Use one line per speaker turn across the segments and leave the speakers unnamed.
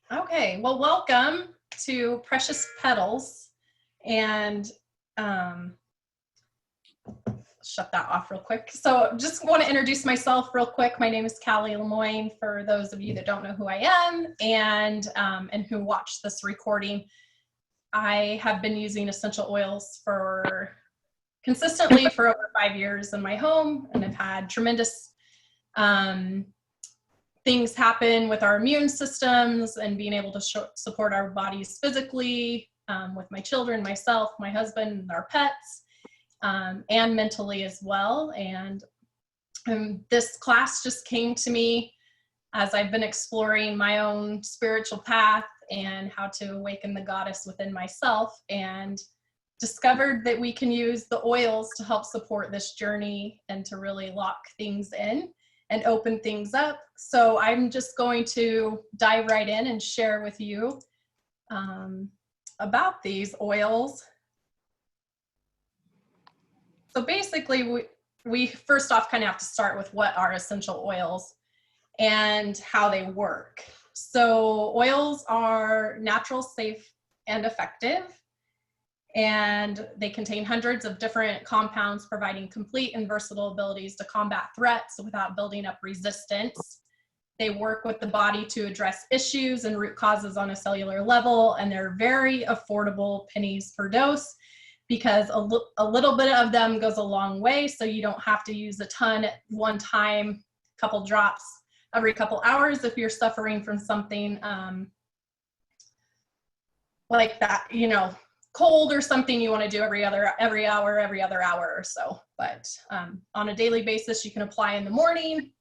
Okay, well, welcome to Precious Petals. And shut that off real quick. So just want to introduce myself real quick. My name is Callie Lemoyne, for those of you that don't know who I am and who watch this recording. I have been using essential oils consistently for over 5 years in my home, and I've had tremendous things happen with our immune systems and being able to support our bodies physically, with my children, myself, my husband, and our pets, and mentally as well. And this class just came to me as I've been exploring my own spiritual path and how to awaken the goddess within myself, and discovered that we can use the oils to help support this journey and to really lock things in and open things up. So I'm just going to dive right in and share with you about these oils. So basically, we first off kind of have to start with what are essential oils and how they work. So oils are natural, safe, and effective, and they contain hundreds of different compounds, providing complete and versatile abilities to combat threats without building up resistance. They work with the body to address issues and root causes on a cellular level, and they're very affordable, pennies per dose, because a little bit of them goes a long way, so you don't have to use a ton at one time, couple drops every couple hours if you're suffering from something like that, cold or something you want to do every other hour or so. But on a daily basis, you can apply in the morning,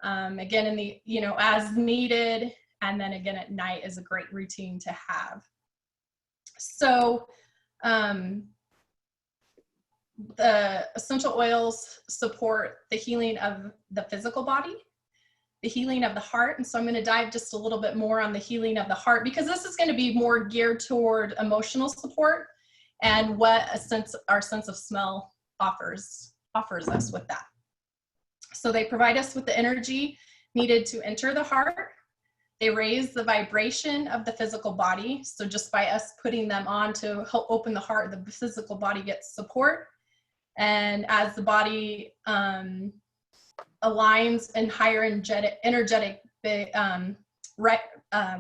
again in the as needed, and then again at night is a great routine to have. So the essential oils support the healing of the physical body, the healing of the heart. And so I'm going to dive just a little bit more on the healing of the heart, because this is going to be more geared toward emotional support and what our sense of smell offers us with that. So they provide us with the energy needed to enter the heart. They raise the vibration of the physical body. So just by us putting them on to help open the heart, the physical body gets support. And as the body aligns in higher energetic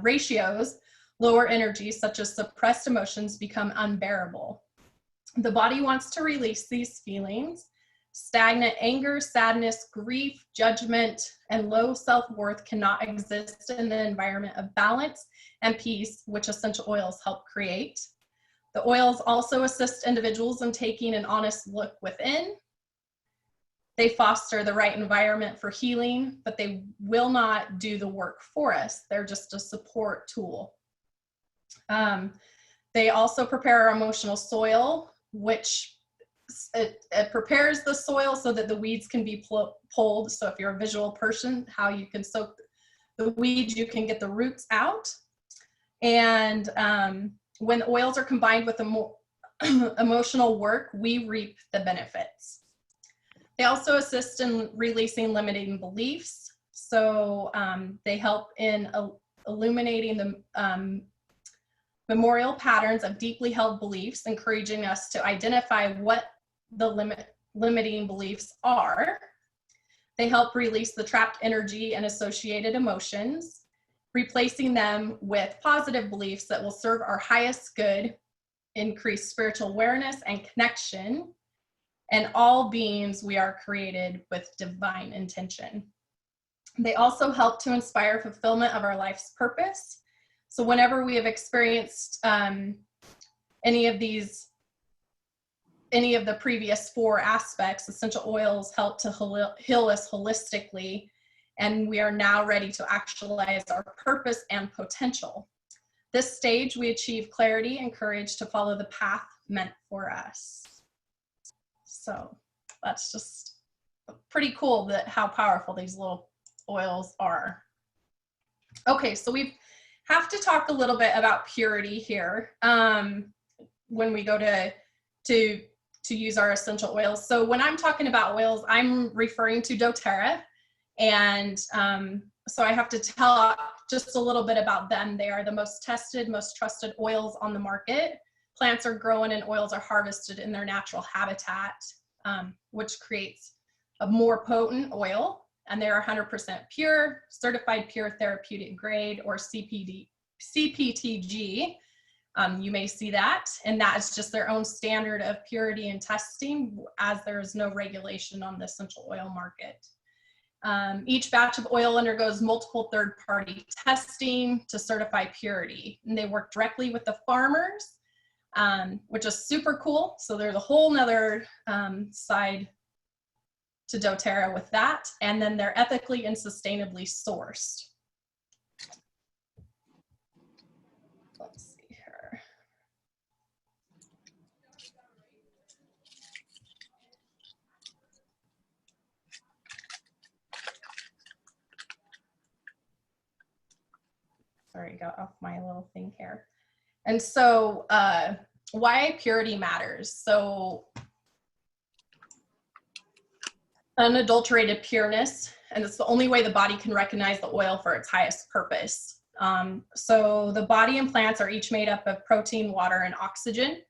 ratios, lower energies such as suppressed emotions become unbearable. The body wants to release these feelings. Stagnant anger, sadness, grief, judgment, and low self-worth cannot exist in an environment of balance and peace, which essential oils help create. The oils also assist individuals in taking an honest look within. They foster the right environment for healing, but they will not do the work for us. They're just a support tool. They also prepare our emotional soil, which it prepares the soil so that the weeds can be pulled. So if you're a visual person, how you can soak the weeds, you can get the roots out. And when the oils are combined with emotional work, we reap the benefits. They also assist in releasing limiting beliefs. So they help in illuminating the memorial patterns of deeply held beliefs, encouraging us to identify what the limiting beliefs are. They help release the trapped energy and associated emotions, replacing them with positive beliefs that will serve our highest good, increase spiritual awareness and connection. And all beings, we are created with divine intention. They also help to inspire fulfillment of our life's purpose. So whenever we have experienced any of the previous 4 aspects, essential oils help to heal us holistically, and we are now ready to actualize our purpose and potential. This stage, we achieve clarity and courage to follow the path meant for us. So that's just pretty cool how powerful these little oils are. Okay, so we have to talk a little bit about purity here when we go to use our essential oils. So when I'm talking about oils, I'm referring to doTERRA. And so I have to tell just a little bit about them. They are the most tested, most trusted oils on the market. Plants are grown and oils are harvested in their natural habitat, which creates a more potent oil. And they're 100% pure, certified pure therapeutic grade, or CPTG. You may see that, and that is just their own standard of purity and testing, as there is no regulation on the essential oil market. Each batch of oil undergoes multiple third-party testing to certify purity, and they work directly with the farmers, which is super cool. So there's a whole nother side to doTERRA with that, and then they're ethically and sustainably sourced. Let's see here. Sorry, got off my little thing here. And so why purity matters. So unadulterated pureness, and it's the only way the body can recognize the oil for its highest purpose. So the body and plants are each made up of protein, water, and oxygen.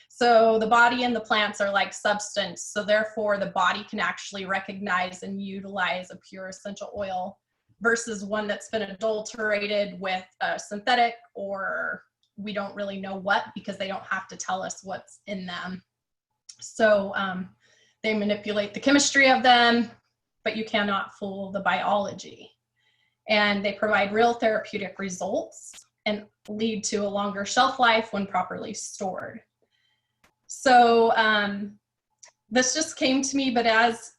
So the body and the plants are like substance, so therefore the body can actually recognize and utilize a pure essential oil versus one that's been adulterated with a synthetic, or we don't really know what, because they don't have to tell us what's in them. So they manipulate the chemistry of them, but you cannot fool the biology. And they provide real therapeutic results and lead to a longer shelf life when properly stored. So this just came to me, but as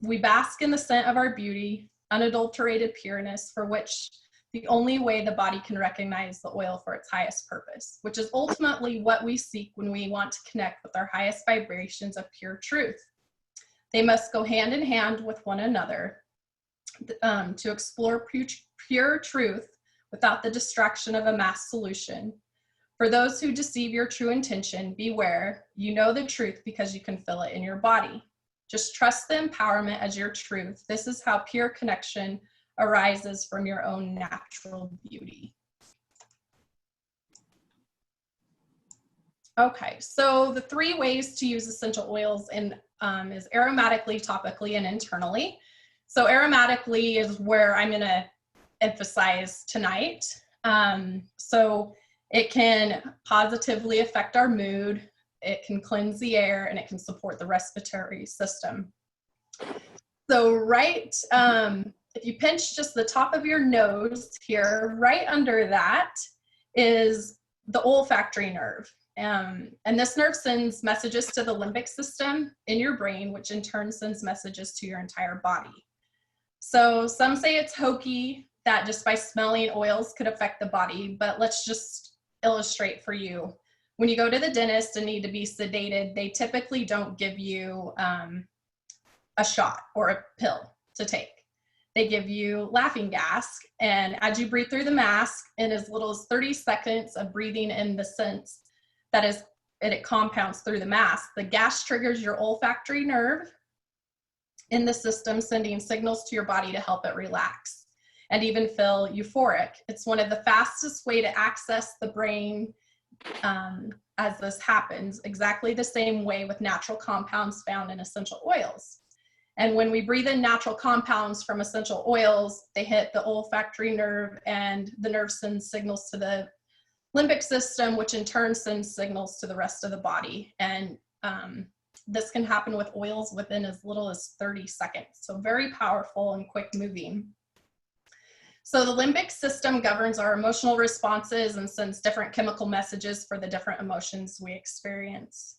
we bask in the scent of our beauty, unadulterated pureness, for which the only way the body can recognize the oil for its highest purpose, which is ultimately what we seek when we want to connect with our highest vibrations of pure truth. They must go hand in hand with one another to explore pure truth without the distraction of a mass solution. For those who deceive your true intention, beware. You know the truth because you can feel it in your body. Just trust the empowerment as your truth. This is how pure connection arises from your own natural beauty. Okay, so the 3 ways to use essential oils is aromatically, topically, and internally. So aromatically is where I'm going to emphasize tonight. So it can positively affect our mood, it can cleanse the air, and it can support the respiratory system. So if you pinch just the top of your nose here, right under that is the olfactory nerve. And this nerve sends messages to the limbic system in your brain, which in turn sends messages to your entire body. So some say it's hokey that just by smelling oils could affect the body, but let's just illustrate for you. When you go to the dentist and need to be sedated, they typically don't give you a shot or a pill to take. They give you laughing gas, and as you breathe through the mask, in as little as 30 seconds of breathing in the scents it compounds through the mask, the gas triggers your olfactory nerve in the system, sending signals to your body to help it relax and even feel euphoric. It's one of the fastest way to access the brain as this happens, exactly the same way with natural compounds found in essential oils. And when we breathe in natural compounds from essential oils, they hit the olfactory nerve, and the nerve sends signals to the limbic system, which in turn sends signals to the rest of the body. And this can happen with oils within as little as 30 seconds. So very powerful and quick moving. So the limbic system governs our emotional responses and sends different chemical messages for the different emotions we experience.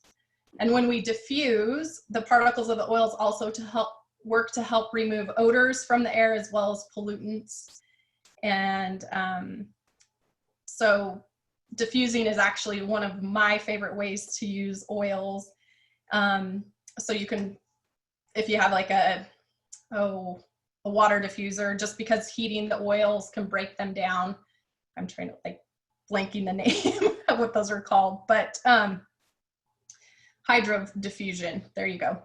And when we diffuse, the particles of the oils also work to help remove odors from the air as well as pollutants. And so diffusing is actually one of my favorite ways to use oils. So you can, if you have like a water diffuser, just because heating the oils can break them down. I'm trying to blanking the name of what those are called, but hydro diffusion, there you go.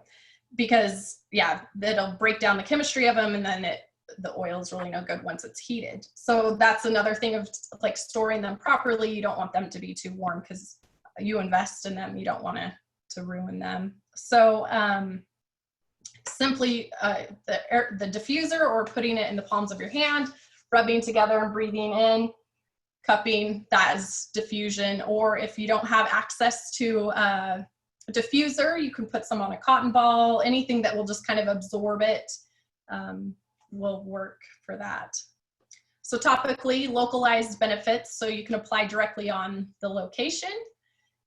Because yeah, it'll break down the chemistry of them, and then the oil is really no good once it's heated. So that's another thing of like storing them properly. You don't want them to be too warm because you invest in them. You don't want to ruin them. So simply the diffuser, or putting it in the palms of your hand, rubbing together and breathing in, cupping, that is diffusion. Or if you don't have access to a diffuser, you can put some on a cotton ball. Anything that will just kind of absorb it will work for that. So topically, localized benefits, so you can apply directly on the location.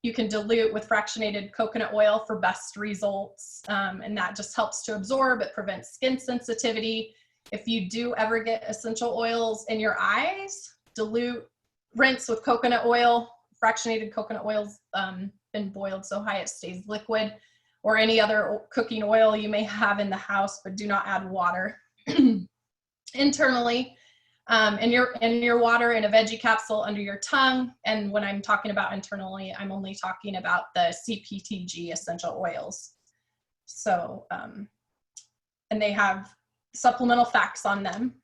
You can dilute with fractionated coconut oil for best results, and that just helps to absorb. It prevents skin sensitivity. If you do ever get essential oils in your eyes, dilute, rinse with coconut oil. Fractionated coconut oil's been boiled so high it stays liquid, or any other cooking oil you may have in the house, but do not add water. Internally, in your water, in a veggie capsule under your tongue. And when I'm talking about internally, I'm only talking about the CPTG essential oils. So, and they have supplemental facts on them.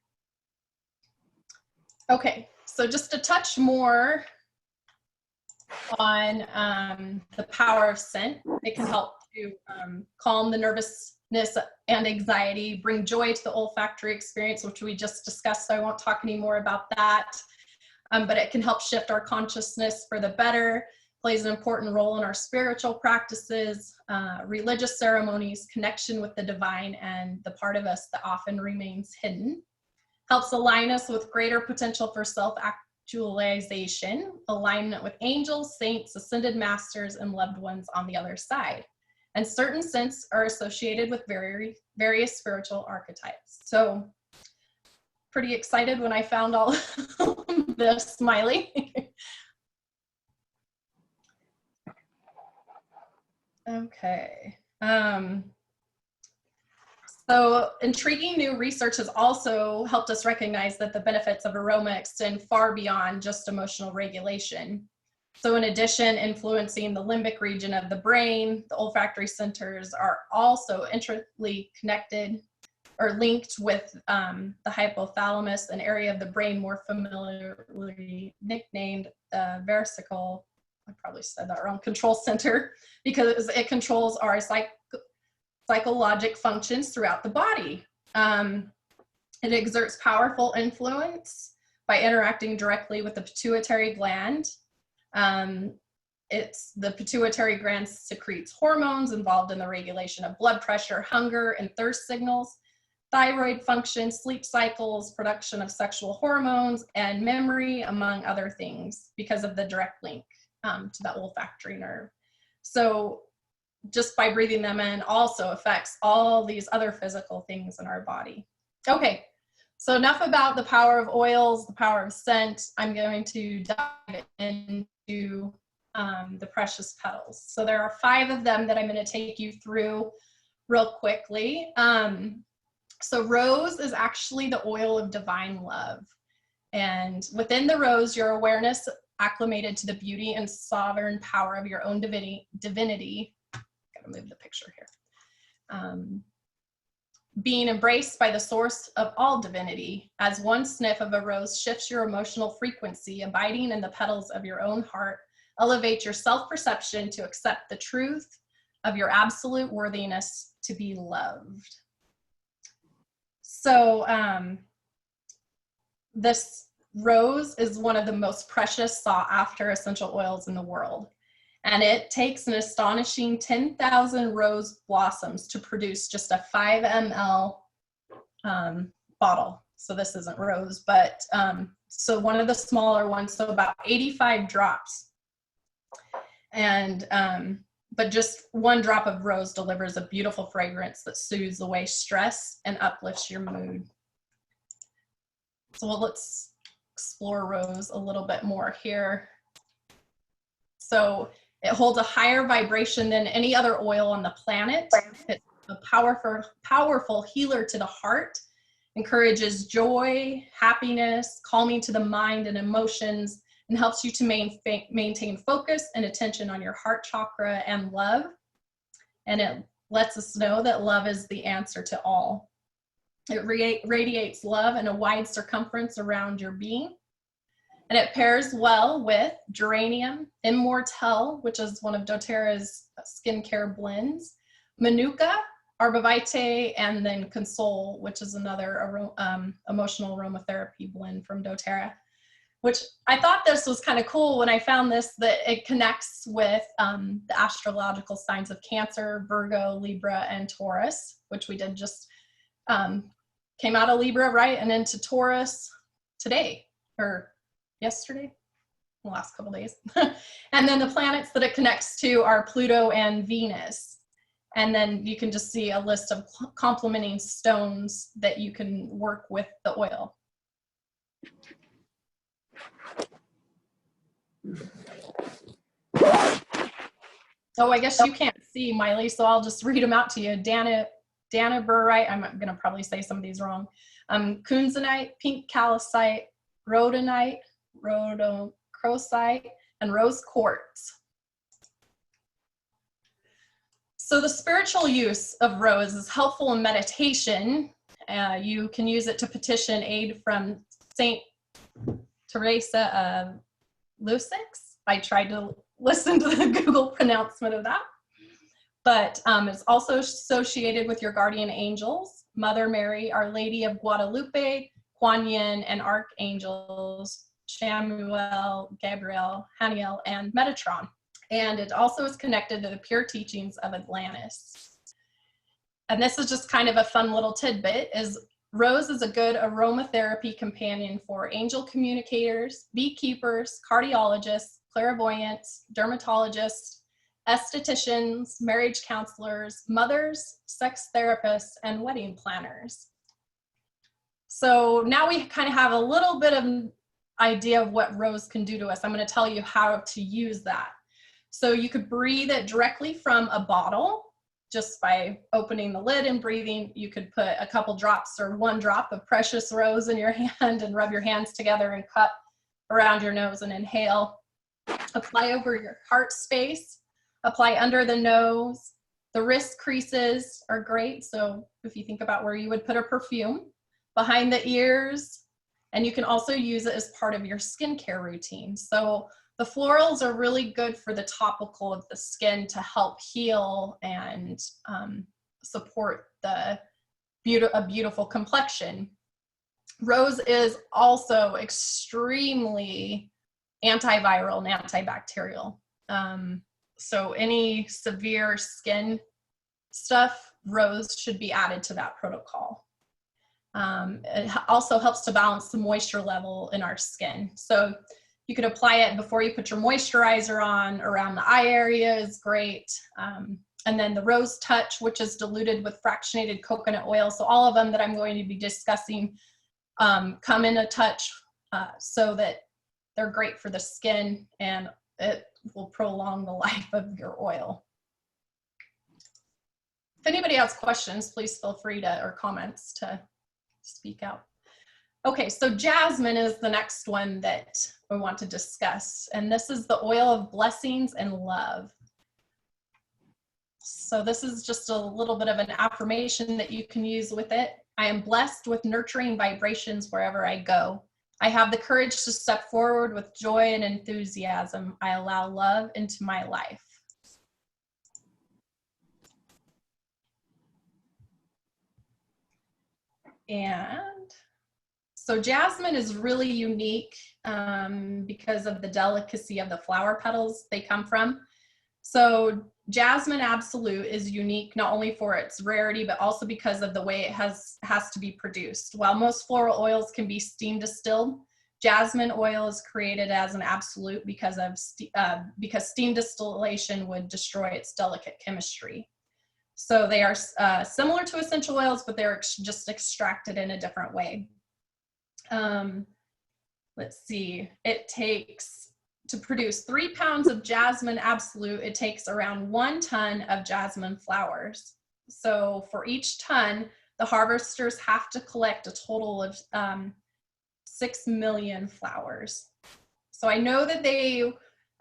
Okay, so just a touch more on the power of scent. It can help to calm the nervousness and anxiety, bring joy to the olfactory experience, which we just discussed, so I won't talk any more about that. But it can help shift our consciousness for the better, plays an important role in our spiritual practices, religious ceremonies, connection with the divine, and the part of us that often remains hidden. Helps align us with greater potential for self-actualization, alignment with angels, saints, ascended masters, and loved ones on the other side. And certain scents are associated with various spiritual archetypes. So pretty excited when I found all this, Smiley. Okay. So intriguing new research has also helped us recognize that the benefits of aroma extend far beyond just emotional regulation. So in addition, influencing the limbic region of the brain, the olfactory centers are also intricately connected or linked with the hypothalamus, an area of the brain more familiarly nicknamed versicle, I probably said that wrong, control center, because it controls our psychologic functions throughout the body. It exerts powerful influence by interacting directly with the pituitary gland. The pituitary gland secretes hormones involved in the regulation of blood pressure, hunger, and thirst signals, thyroid function, sleep cycles, production of sexual hormones, and memory, among other things, because of the direct link to the olfactory nerve. So just by breathing them in also affects all these other physical things in our body. Okay, so enough about the power of oils, the power of scent. I'm going to dive into the precious petals. So there are 5 of them that I'm going to take you through real quickly. So rose is actually the oil of divine love. And within the rose, your awareness acclimated to the beauty and sovereign power of your own divinity. Gotta move the picture here. Being embraced by the source of all divinity, as one sniff of a rose shifts your emotional frequency, abiding in the petals of your own heart, elevate your self-perception to accept the truth of your absolute worthiness to be loved. So this rose is one of the most precious, sought after essential oils in the world. And it takes an astonishing 10,000 rose blossoms to produce just a 5 ml bottle. So this isn't rose, but so one of the smaller ones, so about 85 drops. And but just 1 drop of rose delivers a beautiful fragrance that soothes away stress and uplifts your mood. So let's explore rose a little bit more here. So it holds a higher vibration than any other oil on the planet. It's a powerful healer to the heart, encourages joy, happiness, calming to the mind and emotions, and helps you to maintain focus and attention on your heart chakra and love. And it lets us know that love is the answer to all. It radiates love in a wide circumference around your being. And it pairs well with geranium, immortelle, which is one of doTERRA's skincare blends, manuka, arbovitae, and then console, which is another emotional aromatherapy blend from doTERRA, which I thought this was kind of cool when I found this, that it connects with the astrological signs of Cancer, Virgo, Libra, and Taurus, which we did just came out of Libra, right, and into Taurus today, or yesterday, the last couple days. And then the planets that it connects to are Pluto and Venus. And then you can just see a list of complementing stones that you can work with the oil. Oh, I guess you can't see, Miley, so I'll just read them out to you. Danaburite, I'm going to probably say some of these wrong. Kunzanite, pink calcite, rhodonite, rhodochrosite, and rose quartz. So the spiritual use of rose is helpful in meditation. You can use it to petition aid from Saint Teresa of Lisieux. I tried to listen to the Google pronouncement of that. But it's also associated with your guardian angels, Mother Mary, Our Lady of Guadalupe, Kuan Yin, and archangels, Chamuel, Gabriel, Haniel, and Metatron. And it also is connected to the pure teachings of Atlantis. And this is just kind of a fun little tidbit, is rose is a good aromatherapy companion for angel communicators, beekeepers, cardiologists, clairvoyants, dermatologists, estheticians, marriage counselors, mothers, sex therapists, and wedding planners. So now we kind of have a little bit of an idea of what rose can do to us. I'm going to tell you how to use that. So you could breathe it directly from a bottle just by opening the lid and breathing. You could put a couple drops or one drop of precious rose in your hand and rub your hands together and cup around your nose and inhale. Apply over your heart space. Apply under the nose. The wrist creases are great. So if you think about where you would put a perfume, behind the ears, and you can also use it as part of your skincare routine. So the florals are really good for the topical of the skin to help heal and support a beautiful complexion. Rose is also extremely antiviral and antibacterial. So any severe skin stuff, rose should be added to that protocol. It also helps to balance the moisture level in our skin. So you could apply it before you put your moisturizer on. Around the eye area is great. And then the rose touch, which is diluted with fractionated coconut oil. So all of them that I'm going to be discussing come in a touch so that they're great for the skin, and it will prolong the life of your oil. If anybody has questions, please feel free to, or comments, to speak out. Okay, so jasmine is the next one that we want to discuss, and this is the oil of blessings and love. So this is just a little bit of an affirmation that you can use with it. I am blessed with nurturing vibrations wherever I go. I have the courage to step forward with joy and enthusiasm. I allow love into my life. And so jasmine is really unique because of the delicacy of the flower petals they come from. So jasmine absolute is unique not only for its rarity, but also because of the way it has to be produced. While most floral oils can be steam distilled, jasmine oil is created as an absolute because steam distillation would destroy its delicate chemistry. So they are similar to essential oils, but they're just extracted in a different way. Let's see, it takes, to produce 3 pounds of jasmine absolute, it takes around 1 ton of jasmine flowers. So for each ton, the harvesters have to collect a total of 6 million flowers. So I know that they,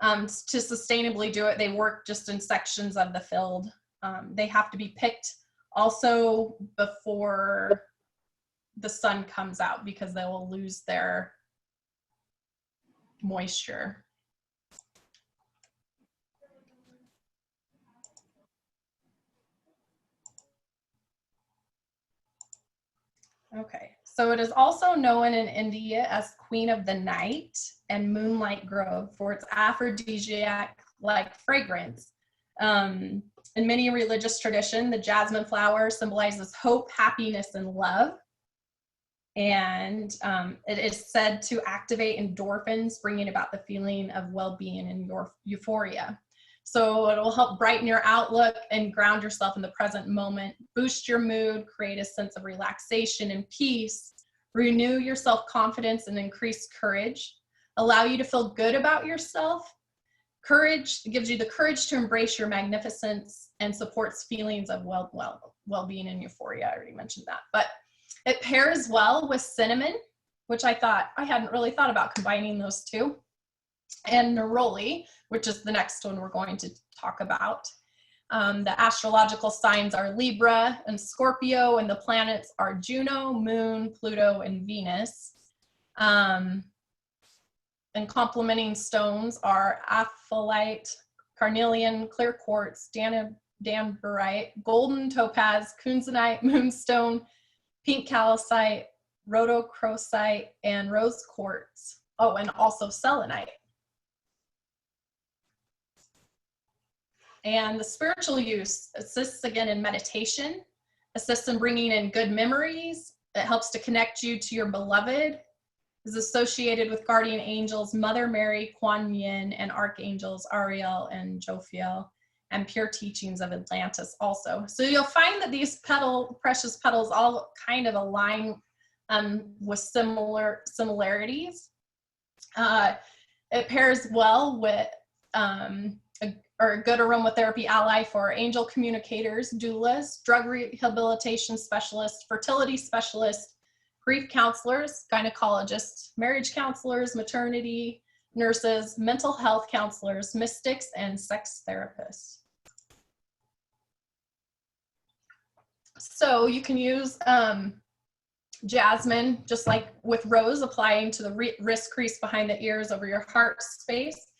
to sustainably do it, they work just in sections of the field. They have to be picked also before the sun comes out, because they will lose their moisture. Okay, so it is also known in India as Queen of the Night and Moonlight Grove for its aphrodisiac-like fragrance. In many religious tradition, the jasmine flower symbolizes hope, happiness, and love. And it is said to activate endorphins, bringing about the feeling of well-being and euphoria. So it will help brighten your outlook and ground yourself in the present moment, boost your mood, create a sense of relaxation and peace, renew your self-confidence and increase courage, allow you to feel good about yourself. Courage gives you the courage to embrace your magnificence and supports feelings of well-being and euphoria. I already mentioned that, but it pairs well with cinnamon, which I hadn't really thought about combining those two, and neroli, which is the next one we're going to talk about. The astrological signs are Libra and Scorpio, and the planets are Juno, Moon, Pluto, and Venus. And complementing stones are apatite, carnelian, clear quartz, danburite, golden topaz, kunzanite, moonstone, pink calcite, rhodochrosite, and rose quartz. Oh, and also selenite. And the spiritual use assists again in meditation, assists in bringing in good memories. It helps to connect you to your beloved. Is associated with guardian angels Mother Mary, Kuan Yin, and archangels Ariel and Jophiel, and pure teachings of Atlantis also. So you'll find that these precious petals all kind of align with similarities. It pairs well with a good aromatherapy ally for angel communicators, doulas, drug rehabilitation specialists, fertility specialists, grief counselors, gynecologists, marriage counselors, maternity nurses, mental health counselors, mystics, and sex therapists. So you can use jasmine, just like with rose, applying to the wrist crease behind the ears over your heart space.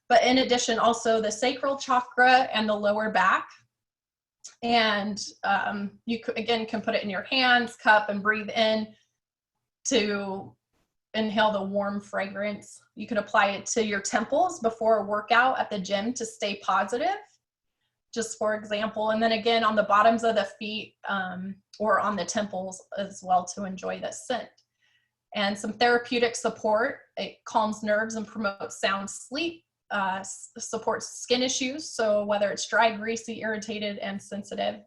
But in addition, also the sacral chakra and the lower back. And you again can put it in your hands, cup, and breathe in to inhale the warm fragrance. You can apply it to your temples before a workout at the gym to stay positive, just for example. And then again on the bottoms of the feet or on the temples as well to enjoy the scent. And some therapeutic support. It calms nerves and promotes sound sleep. Supports skin issues, so whether it's dry, greasy, irritated, and sensitive.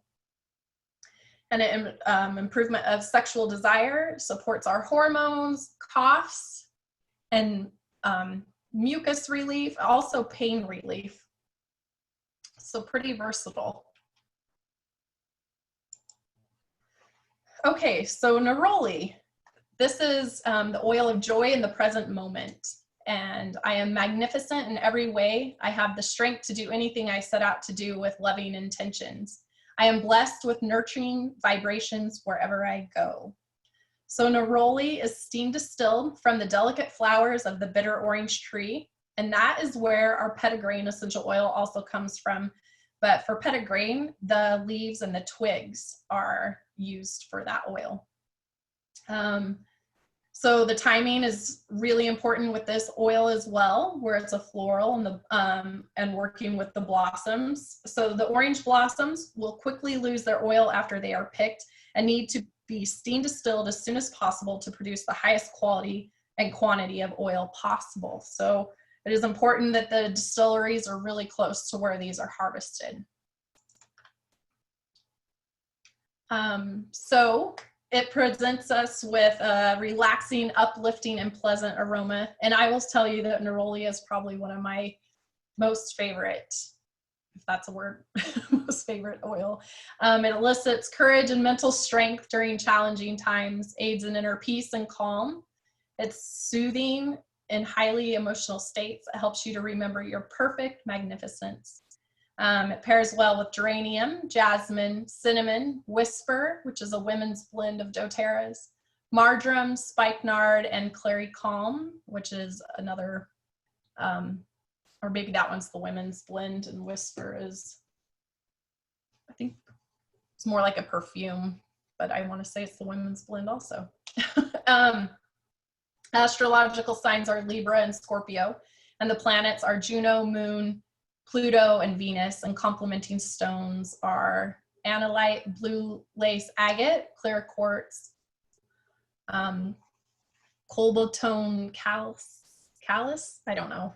And improvement of sexual desire, supports our hormones, coughs, and mucus relief, also pain relief. So pretty versatile. Okay, so neroli. This is the oil of joy in the present moment. And I am magnificent in every way. I have the strength to do anything I set out to do with loving intentions. I am blessed with nurturing vibrations wherever I go. So neroli is steam distilled from the delicate flowers of the bitter orange tree. And that is where our petitgrain essential oil also comes from. But for petitgrain, the leaves and the twigs are used for that oil. So the timing is really important with this oil as well, where it's a floral and working with the blossoms. So the orange blossoms will quickly lose their oil after they are picked and need to be steam distilled as soon as possible to produce the highest quality and quantity of oil possible. So it is important that the distilleries are really close to where these are harvested. So it presents us with a relaxing, uplifting, and pleasant aroma. And I will tell you that neroli is probably one of my most favorite, if that's a word, most favorite oil. It elicits courage and mental strength during challenging times, aids in inner peace and calm. It's soothing in highly emotional states. It helps you to remember your perfect magnificence. It pairs well with geranium, jasmine, cinnamon, whisper, which is a women's blend of doTERRAs, marjoram, spikenard, and clary calm, which is another, or maybe that one's the women's blend, and whisper is, I think it's more like a perfume, but I want to say it's the women's blend also. Astrological signs are Libra and Scorpio, and the planets are Juno, Moon, Pluto, and Venus, and complementing stones are analite, blue lace agate, clear quartz, colbotone callus, I don't know,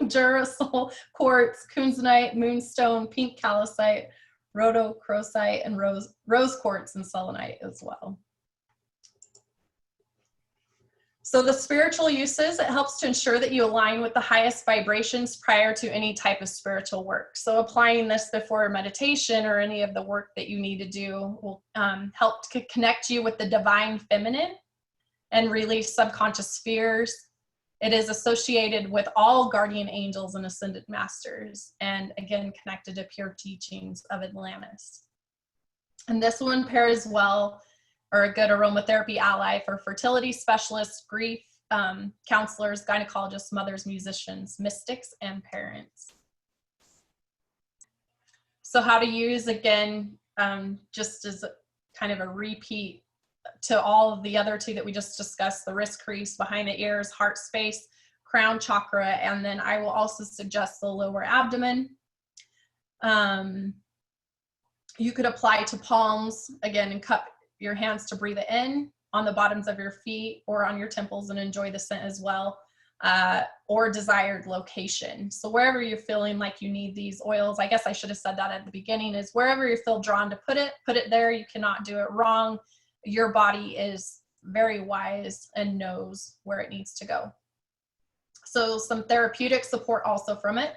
Durasol quartz, kunzite, moonstone, pink calcite, rhodochrosite, and rose quartz and selenite as well. So the spiritual uses, it helps to ensure that you align with the highest vibrations prior to any type of spiritual work. So applying this before meditation or any of the work that you need to do will help to connect you with the divine feminine and release subconscious fears. It is associated with all guardian angels and ascended masters, and again, connected to pure teachings of Atlantis. And this one pairs well, or a good aromatherapy ally for fertility specialists, grief counselors, gynecologists, mothers, musicians, mystics, and parents. So how to use, again, just as kind of a repeat to all of the other two that we just discussed, the wrist crease, behind the ears, heart space, crown chakra, and then I will also suggest the lower abdomen. You could apply to palms, again, and cup your hands to breathe it in, on the bottoms of your feet or on your temples, and enjoy the scent as well, or desired location. So wherever you're feeling like you need these oils, I guess I should have said that at the beginning, is wherever you feel drawn to put it there. You cannot do it wrong. Your body is very wise and knows where it needs to go. So some therapeutic support also from it.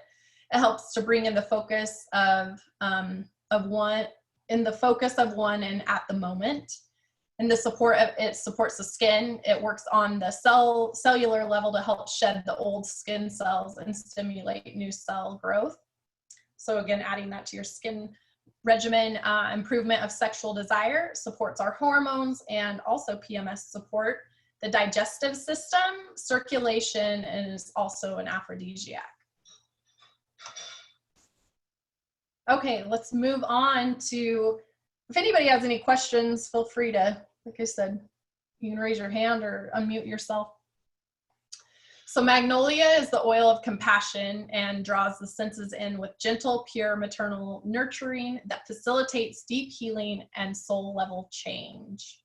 It helps to bring in the focus of one, in the focus of one and at the moment. And the support of it supports the skin. It works on the cellular level to help shed the old skin cells and stimulate new cell growth. So again, adding that to your skin regimen. Improvement of sexual desire, supports our hormones, and also PMS support the digestive system, circulation, and is also an aphrodisiac. Okay, let's move on to, if anybody has any questions, feel free to, like I said, you can raise your hand or unmute yourself. So magnolia is the oil of compassion and draws the senses in with gentle, pure, maternal nurturing that facilitates deep healing and soul level change.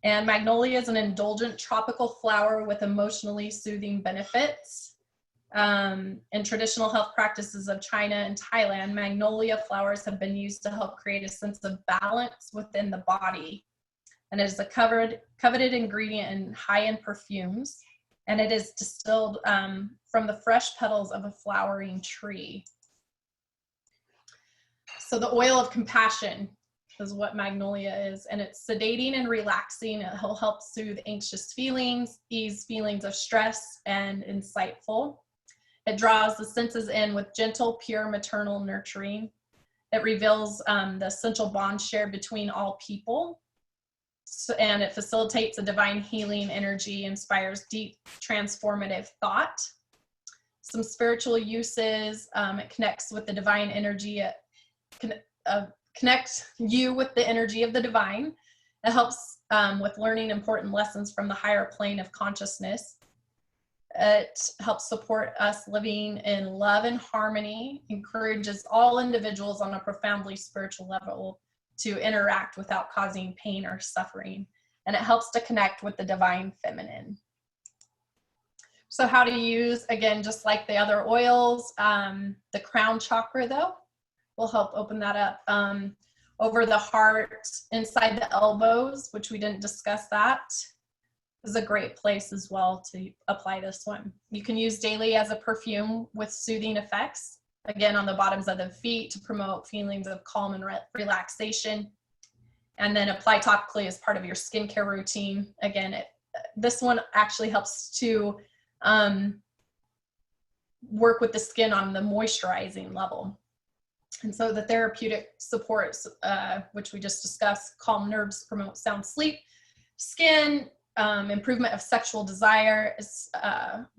And magnolia is an indulgent tropical flower with emotionally soothing benefits. In traditional health practices of China and Thailand, magnolia flowers have been used to help create a sense of balance within the body. And it is a coveted ingredient in high-end perfumes. And it is distilled from the fresh petals of a flowering tree. So the oil of compassion is what magnolia is, and it's sedating and relaxing. It will help soothe anxious feelings, ease feelings of stress, and insightful. It draws the senses in with gentle, pure, maternal nurturing. It reveals the essential bond shared between all people. And it facilitates a divine healing energy, inspires deep transformative thought. Some spiritual uses, it connects with the divine energy, it connects you with the energy of the divine. It helps with learning important lessons from the higher plane of consciousness. It helps support us living in love and harmony, encourages all individuals on a profoundly spiritual level to interact without causing pain or suffering. And it helps to connect with the divine feminine. So how to use, again, just like the other oils, the crown chakra though, will help open that up. Over the heart, inside the elbows, which we didn't discuss that, is a great place as well to apply this one. You can use daily as a perfume with soothing effects. Again, on the bottoms of the feet to promote feelings of calm and relaxation. And then apply topically as part of your skincare routine. Again, this one actually helps to work with the skin on the moisturizing level. And so the therapeutic supports, which we just discussed, calm nerves, promote sound sleep, skin, improvement of sexual desire, is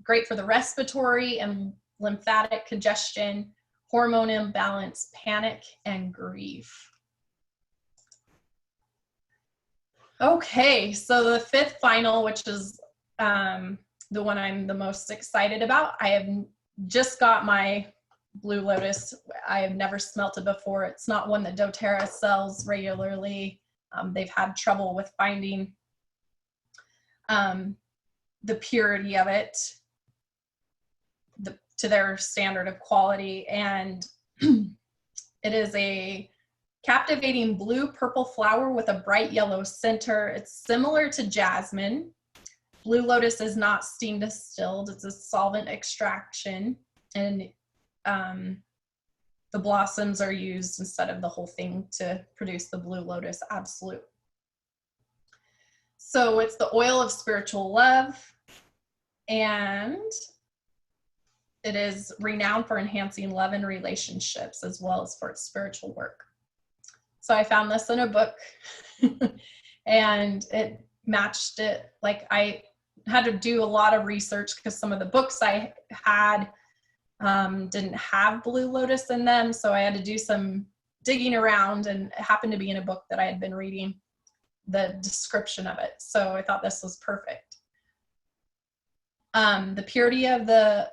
great for the respiratory and lymphatic congestion, hormone imbalance, panic, and grief. Okay, so the fifth final, which is the one I'm the most excited about. I have just got my Blue Lotus. I have never smelt it before. It's not one that doTERRA sells regularly. They've had trouble with finding the purity of it to their standard of quality. And it is a captivating blue purple flower with a bright yellow center. It's similar to jasmine. Blue Lotus is not steam distilled. It's a solvent extraction, and the blossoms are used instead of the whole thing to produce the Blue Lotus Absolute. So it's the oil of spiritual love, and it is renowned for enhancing love and relationships as well as for its spiritual work. So I found this in a book and it matched it. Like, I had to do a lot of research because some of the books I had didn't have Blue Lotus in them. So I had to do some digging around, and it happened to be in a book that I had been reading, the description of it. So I thought this was perfect. The purity of the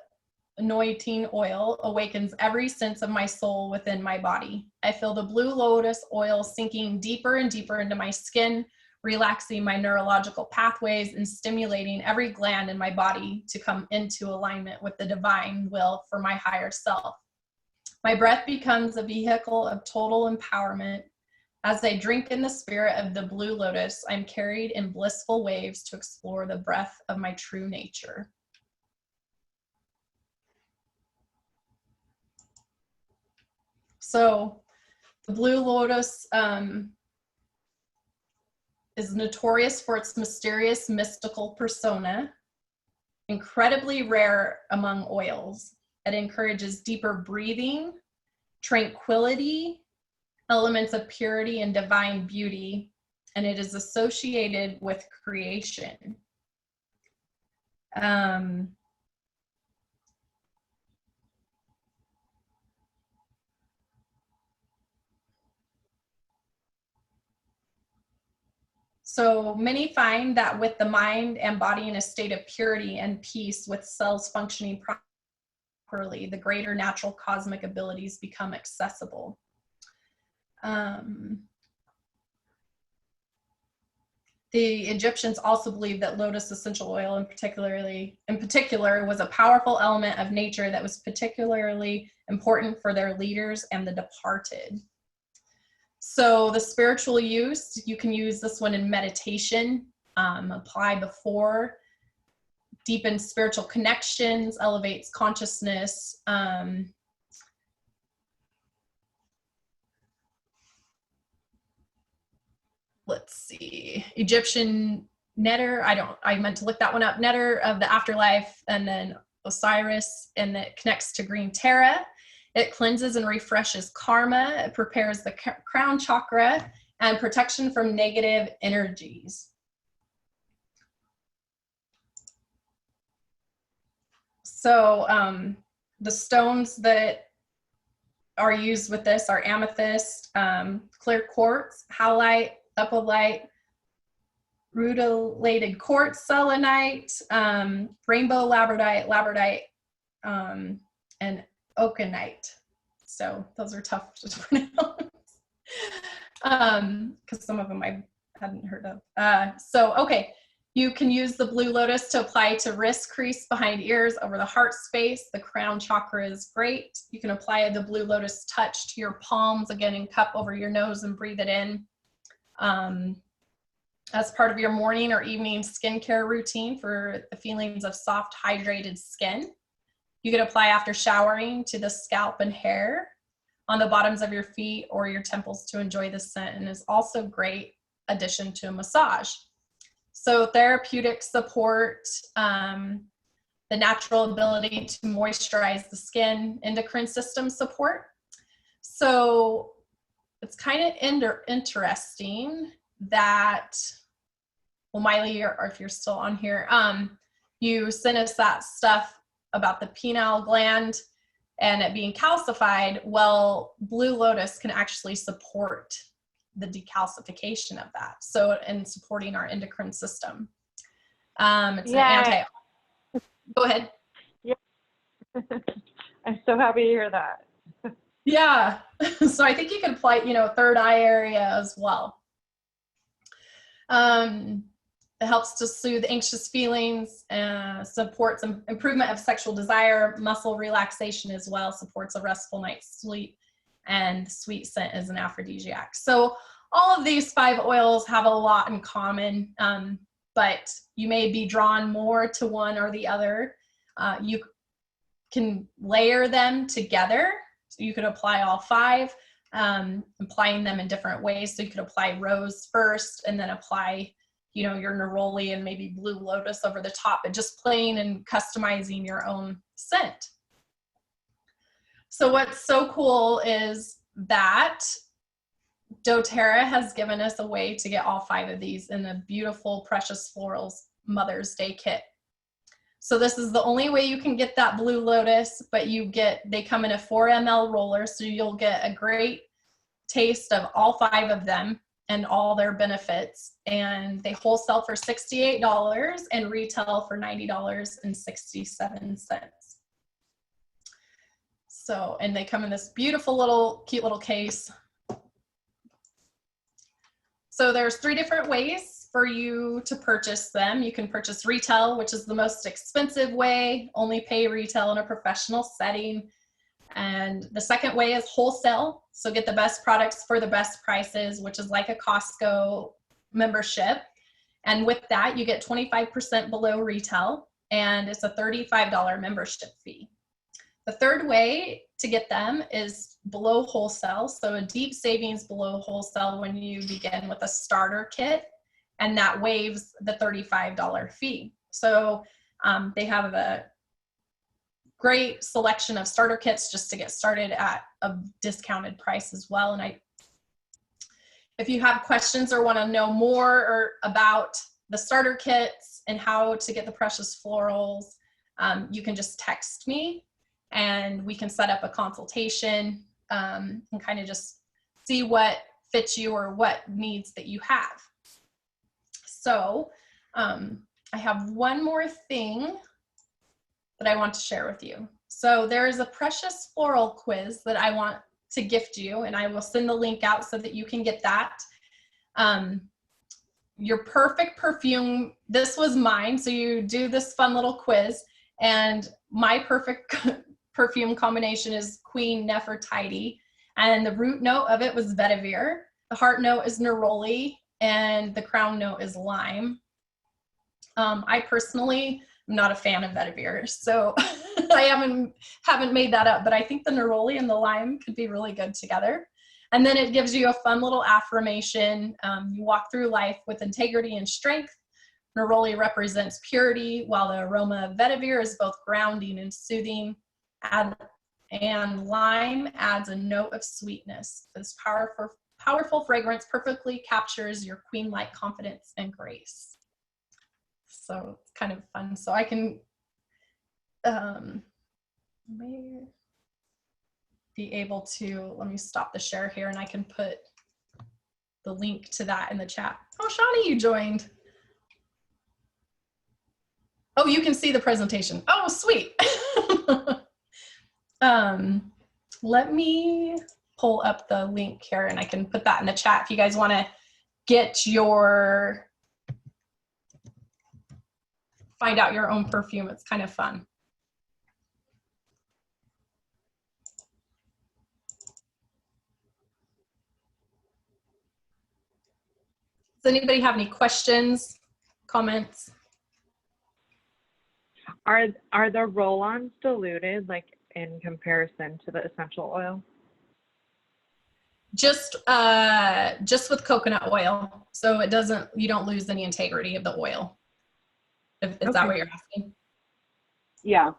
anointing oil awakens every sense of my soul within my body. I feel the Blue Lotus oil sinking deeper and deeper into my skin, relaxing my neurological pathways and stimulating every gland in my body to come into alignment with the divine will for my higher self. My breath becomes a vehicle of total empowerment. As I drink in the spirit of the Blue Lotus, I'm carried in blissful waves to explore the breath of my true nature. So the Blue Lotus is notorious for its mysterious, mystical persona, incredibly rare among oils. It encourages deeper breathing, tranquility, elements of purity and divine beauty, and it is associated with creation. So many find that with the mind and body in a state of purity and peace, with cells functioning properly, the greater natural cosmic abilities become accessible. The Egyptians also believed that lotus essential oil in particular was a powerful element of nature that was particularly important for their leaders and the departed. So the spiritual use, you can use this one in meditation, apply before, deepen spiritual connections, elevates consciousness. Let's see, Egyptian netter, I meant to look that one up, netter of the afterlife, and then Osiris, and it connects to green Terra. It cleanses and refreshes karma. It prepares the crown chakra and protection from negative energies. So the stones that are used with this are amethyst, clear quartz, howlite, epauleite, rutilated quartz, selenite, rainbow labradorite, and oakenite. So those are tough to pronounce because some of them I hadn't heard of. So, okay, you can use the Blue Lotus to apply to wrist crease, behind ears, over the heart space. The crown chakra is great. You can apply the Blue Lotus touch to your palms, again, and cup over your nose and breathe it in. As part of your morning or evening skincare routine for the feelings of soft, hydrated skin. You can apply after showering to the scalp and hair, on the bottoms of your feet or your temples to enjoy the scent, and is also a great addition to a massage. So therapeutic support, the natural ability to moisturize the skin, endocrine system support. So it's kind of interesting that well, Miley, or if you're still on here, you sent us that stuff about the pineal gland and it being calcified. Well, Blue Lotus can actually support the decalcification of that. So, in supporting our endocrine system. It's an anti. Go ahead.
Yeah. I'm so happy to hear that.
Yeah. So I think you can apply, third eye area as well. It helps to soothe anxious feelings, supports improvement of sexual desire, muscle relaxation as well, supports a restful night's sleep, and sweet scent is an aphrodisiac. So all of these 5 oils have a lot in common, but you may be drawn more to one or the other. You can layer them together. So you could apply all 5, applying them in different ways. So you could apply rose first and then apply, your neroli and maybe Blue Lotus over the top, and just playing and customizing your own scent. So what's so cool is that doTERRA has given us a way to get all 5 of these in a beautiful Precious Florals Mother's Day kit. So this is the only way you can get that Blue Lotus, but they come in a 4 ml roller, so you'll get a great taste of all 5 of them and all their benefits. And they wholesale for $68 and retail for $90.67. So, and they come in this beautiful cute little case. So there's 3 different ways for you to purchase them. You can purchase retail, which is the most expensive way, only pay retail in a professional setting. And the second way is wholesale. So get the best products for the best prices, which is like a Costco membership. And with that, you get 25% below retail, and it's a $35 membership fee. The third way to get them is below wholesale. So a deep savings below wholesale when you begin with a starter kit, and that waives the $35 fee. So they have a great selection of starter kits just to get started at a discounted price as well. And if you have questions or want to know more about the starter kits and how to get the Precious Florals, you can just text me and we can set up a consultation and kind of just see what fits you or what needs that you have. So I have one more thing that I want to share with you. So there is a Precious Floral quiz that I want to gift you, and I will send the link out so that you can get that. Your perfect perfume, this was mine. So you do this fun little quiz, and my perfect perfume combination is Queen Nefertiti, and the root note of it was vetiver. The heart note is neroli, and the crown note is lime. I personally am not a fan of vetiver, so I haven't made that up, but I think the neroli and the lime could be really good together. And then it gives you a fun little affirmation. You walk through life with integrity and strength. Neroli represents purity, while the aroma of vetiver is both grounding and soothing. And lime adds a note of sweetness. This powerful fragrance perfectly captures your queen-like confidence and grace. So it's kind of fun. So I can be able to, let me stop the share here and I can put the link to that in the chat. Oh, Shawnee, you joined. Oh, you can see the presentation. Oh, sweet. Let me pull up the link here and I can put that in the chat if you guys want to find out your own perfume. It's kind of fun. Does anybody have any questions, comments?
Are the roll-ons diluted, like in comparison to the essential oil?
Just with coconut oil, so you don't lose any integrity of the oil. Is that what you're asking?
Yeah.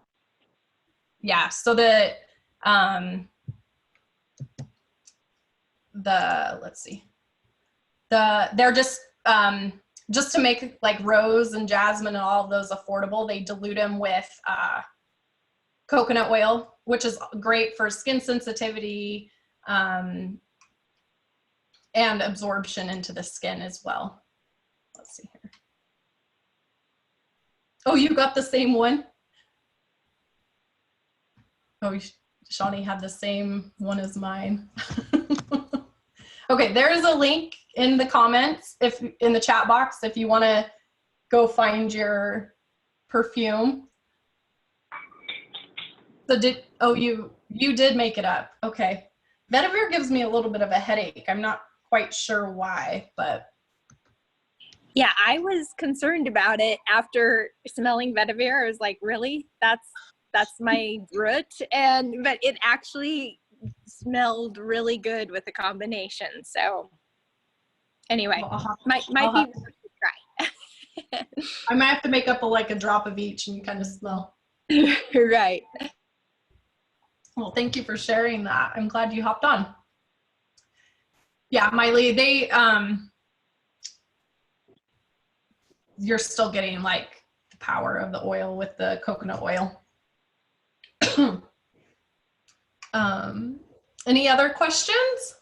Yeah. So let's see. They're just just to make like rose and jasmine and all of those affordable, they dilute them with coconut oil, which is great for skin sensitivity and absorption into the skin as well. Let's see here. Oh, you got the same one? Oh, Shawnee had the same one as mine. Okay, there is a link in the comments, if in the chat box, if you want to go find your perfume. So you did make it up. Okay. Vetiver gives me a little bit of a headache. I'm not quite sure why, but.
Yeah, I was concerned about it after smelling vetiver. I was like, really? That's my root? But it actually smelled really good with the combination. So anyway,
Well,
might be worth a try.
I might have to make up like a drop of each and kind of smell.
Right.
Well, thank you for sharing that. I'm glad you hopped on. Yeah, Miley, you're still getting like the power of the oil with the coconut oil. Any other questions?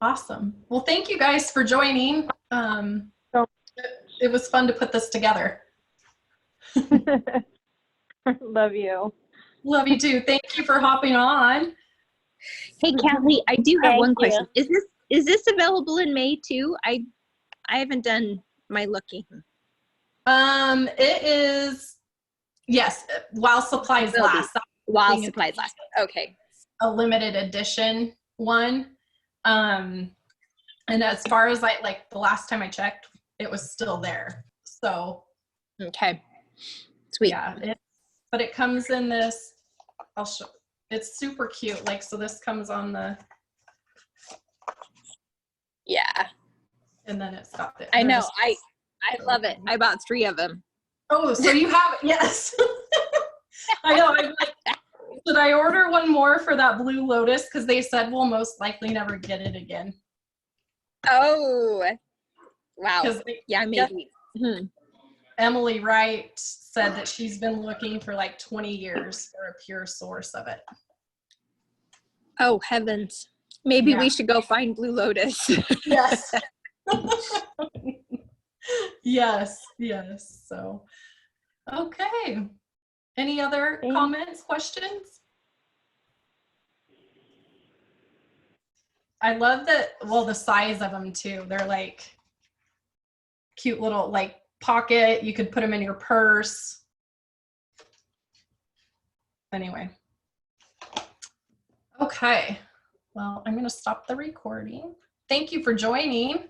Awesome. Well, thank you guys for joining. It was fun to put this together.
Love you.
Love you too. Thank you for hopping on.
Hey, Callie, I do have one
Thank you.
question. Is this available in May too? I haven't done my looking.
It is, yes, while supplies
Will be.
last.
While supplies last. Okay.
A limited edition one. And as far as like the last time I checked, it was still there. So
Okay. Sweet.
yeah, but it comes in this, I'll show, it's super cute. Like, so this comes on the,
Yeah.
and then it's got the,
I know. I love it. I bought 3 of them.
oh, so you have, yes. I know. I'm like, should I order one more for that Blue Lotus? Because they said we'll most likely never get it again.
Oh, wow. Yeah, maybe.
Emily Wright said that she's been looking for like 20 years for a pure source of it.
Oh, heavens. Maybe
Yeah.
we should go find Blue Lotus.
Yes. Yes. So, okay. Any other comments, questions? I love that, well, the size of them too. They're like cute little like pocket. You could put them in your purse. Anyway. Okay. Well, I'm going to stop the recording. Thank you for joining.